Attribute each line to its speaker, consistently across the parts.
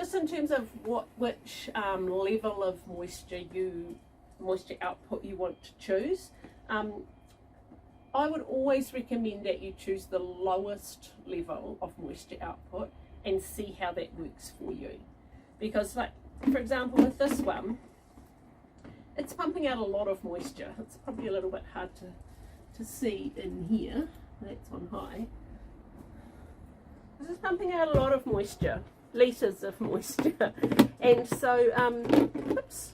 Speaker 1: just in terms of which level of moisture output you want to choose, I would always recommend that you choose the lowest level of moisture output and see how that works for you. Because, like, for example, with this one, it's pumping out a lot of moisture. It's probably a little bit hard to see in here. That's on high. This is pumping out a lot of moisture, litres of moisture. And so, oops.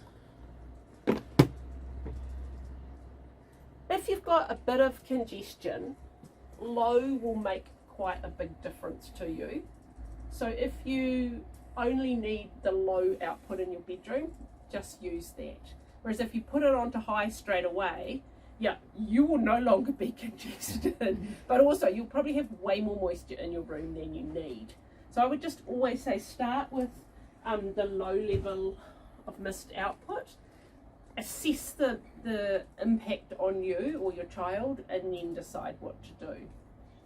Speaker 1: If you've got a bit of congestion, low will make quite a big difference to you. So if you only need the low output in your bedroom, just use that. Whereas if you put it onto high straight away, yeah, you will no longer be congested, but also you'll probably have way more moisture in your room than you need. So I would just always say start with the low level of mist output, assess the impact on you or your child, and then decide what to do.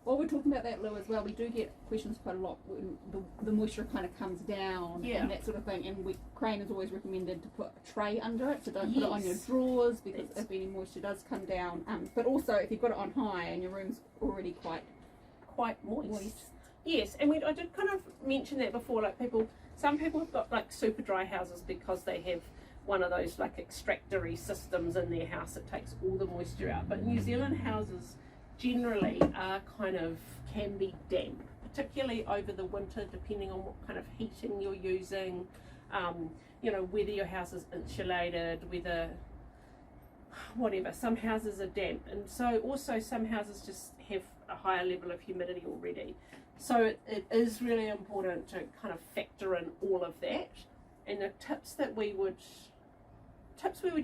Speaker 2: While we're talking about that, Lou, as well, we do get questions quite a lot when the moisture kind of comes down and that sort of thing, and Crane has always recommended to put a tray under it, so don't put it on your drawers, because if any moisture does come down, but also if you've got it on high and your room's already quite moist.
Speaker 1: Yes, and I did kind of mention that before, like some people have got like super dry houses because they have one of those like extractory systems in their house that takes all the moisture out, but New Zealand houses generally can be damp, particularly over the winter, depending on what kind of heating you're using, you know, whether your house is insulated, whether whatever. Some houses are damp, and so also some houses just have a higher level of humidity already. So it is really important to kind of factor in all of that. And the tips we would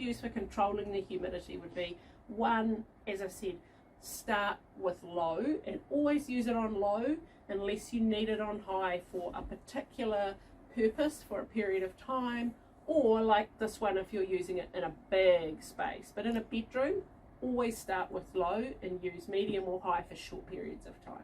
Speaker 1: use for controlling the humidity would be, one, as I said, start with low and always use it on low unless you need it on high for a particular purpose for a period of time, or like this one if you're using it in a big space. But in a bedroom, always start with low and use medium or high for short periods of time.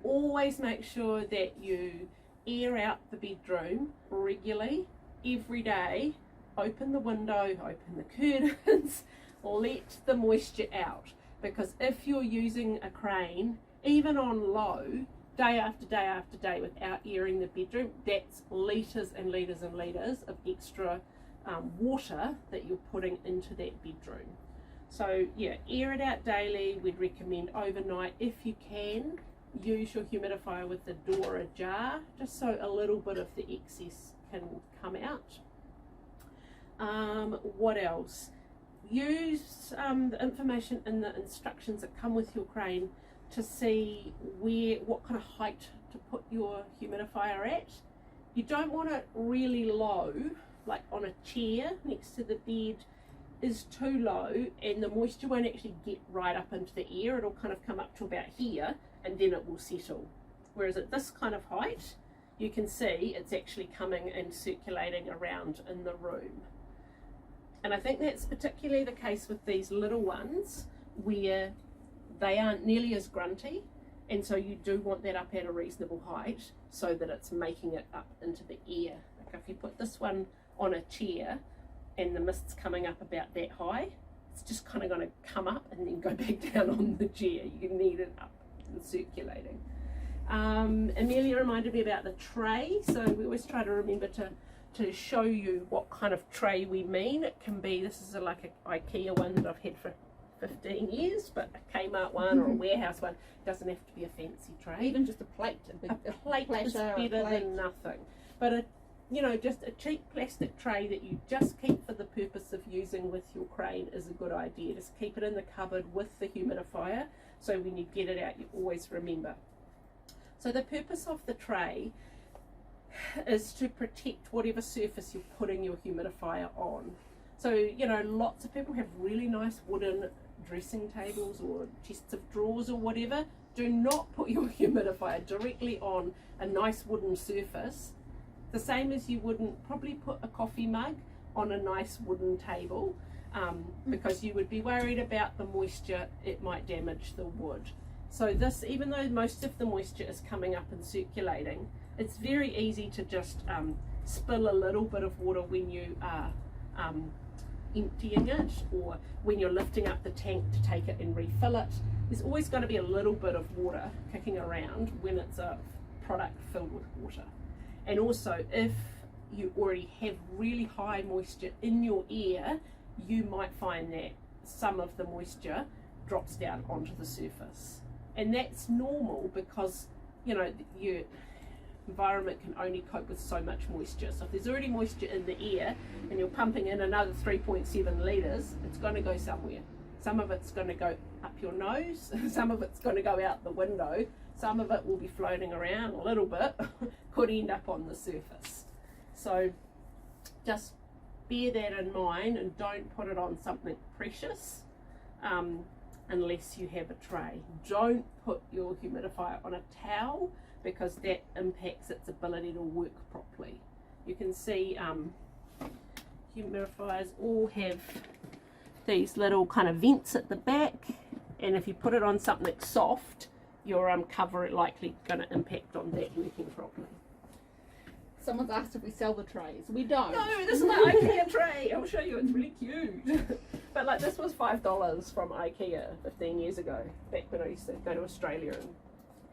Speaker 1: Always make sure that you air out the bedroom regularly, every day. Open the window, open the curtains, let the moisture out. Because if you're using a Crane, even on low, day after day after day without airing the bedroom, that's litres and litres and litres of extra water that you're putting into that bedroom. So yeah, air it out daily. We'd recommend overnight if you can. Use your humidifier with the door ajar, just so a little bit of the excess can come out. What else? Use the information in the instructions that come with your Crane to see what kind of height to put your humidifier at. You don't want it really low, like on a chair next to the bed is too low, and the moisture won't actually get right up into the air. It'll kind of come up to about here and then it will settle. Whereas at this kind of height, you can see it's actually coming and circulating around in the room. And I think that's particularly the case with these little ones where they aren't nearly as grunty, and so you do want that up at a reasonable height so that it's making it up into the air. Like if you put this one on a chair and the mist's coming up about that high, it's just kind of going to come up and then go back down on the chair. You need it up and circulating. Amelia reminded me about the tray, so we always try to remember to show you what kind of tray we mean. It can be, this is like an IKEA one that I've had for 15 years, but a Kmart one or a warehouse one. It doesn't have to be a fancy tray.
Speaker 2: Even just a plate.
Speaker 1: A plate is better than nothing. But just a cheap plastic tray that you just keep for the purpose of using with your Crane is a good idea. Just keep it in the cupboard with the humidifier, so when you get it out you always remember. So the purpose of the tray is to protect whatever surface you're putting your humidifier on. So, lots of people have really nice wooden dressing tables or chests of drawers or whatever. Do not put your humidifier directly on a nice wooden surface, the same as you wouldn't probably put a coffee mug on a nice wooden table, because you would be worried about the moisture, it might damage the wood. So this, even though most of the moisture is coming up and circulating, It's very easy to just spill a little bit of water when you are emptying it, or when you're lifting up the tank to take it and refill it. There's always going to be a little bit of water kicking around when it's a product filled with water. And also, if you already have really high moisture in your air, you might find that some of the moisture drops down onto the surface. And that's normal because, you know, your environment can only cope with so much moisture. So if there's already moisture in the air and you're pumping in another 3.7 litres, it's going to go somewhere. Some of it's going to go up your nose, some of it's going to go out the window, some of it will be floating around a little bit, could end up on the surface. So just bear that in mind and don't put it on something precious unless you have a tray. Don't put your humidifier on a towel because that impacts its ability to work properly. You can see humidifiers all have these little kind of vents at the back, and if you put it on something soft, your cover is likely going to impact on that working properly.
Speaker 2: Someone's asked if we sell the trays. We don't.
Speaker 1: No, this is my IKEA tray. I'll show you, it's really cute. But like, this was $5 from IKEA 15 years ago, back when I used to go to Australia and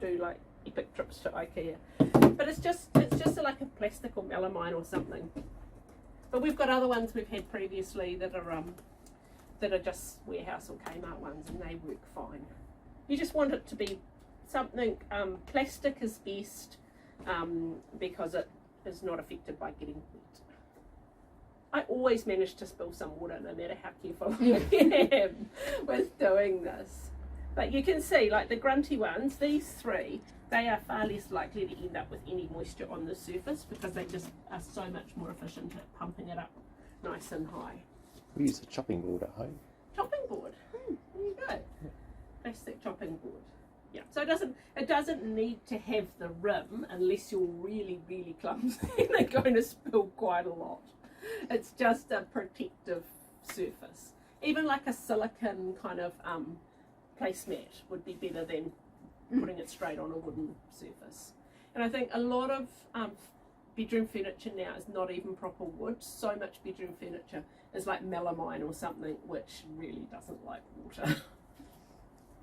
Speaker 1: do like epic trips to IKEA. But it's just like a plastic or melamine or something. But we've got other ones we've had previously that are just warehouse or Kmart ones, and they work fine. You just want it to be something, plastic is best because it is not affected by getting wet. I always manage to spill some water no matter how careful I am with doing this. But you can see, like the grunty ones, these three, they are far less likely to end up with any moisture on the surface because they just are so much more efficient at pumping it up nice and high.
Speaker 3: We use a chopping board at home.
Speaker 1: Chopping board. There you go. Plastic chopping board. Yeah. So it doesn't need to have the rim unless you're really, really clumsy and they're going to spill quite a lot. It's just a protective surface. Even like a silicone kind of placemat would be better than putting it straight on a wooden surface. And I think a lot of bedroom furniture now is not even proper wood. So much bedroom furniture is like melamine or something, which really doesn't like water.